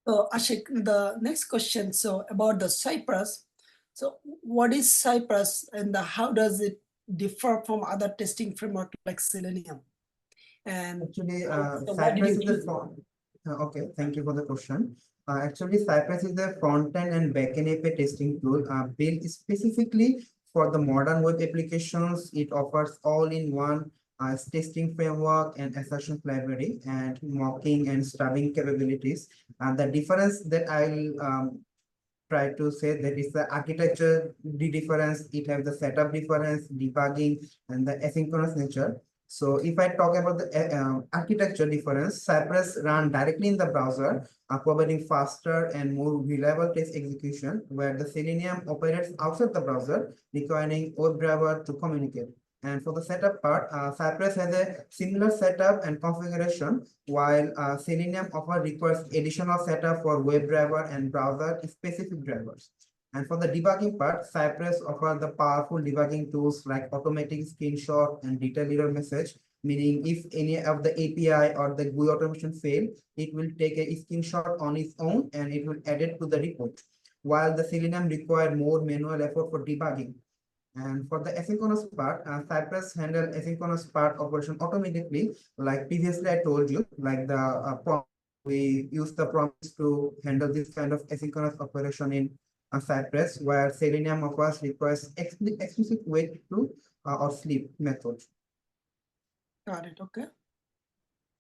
So Ashik, the next question, so about the Cypress. So what is Cypress and how does it differ from other testing framework like Selenium? And Actually, so why did Cypress you is the choose it? front. Okay, thank you for the question. Actually, Cypress is the front-end and back-end API testing tool built specifically for the modern web applications. It offers all-in-one testing framework and assertion library and mocking and stubbing capabilities. And the difference that I'll try to say that is the architecture, the difference, it has the setup difference, debugging, and the asynchronous nature. So if I talk about the architecture difference, Cypress run directly in the browser, providing faster and more reliable test execution, where the Selenium operates outside the browser, requiring WebDriver to communicate. And for the setup part, Cypress has a similar setup and configuration, while Selenium offer requires additional setup for WebDriver and browser-specific drivers. And for the debugging part, Cypress offers the powerful debugging tools like automatic screenshot and detailed error message, meaning if any of the API or the GUI automation fail, it will take a screenshot on its own and it will add it to the report. While the Selenium require more manual effort for debugging. And for the asynchronous part, Cypress handle asynchronous part operation automatically. Like previously I told you, like the we use the promise to handle this kind of asynchronous operation in Cypress, where Selenium of course requires explicit wait to or sleep method. Got it. Okay.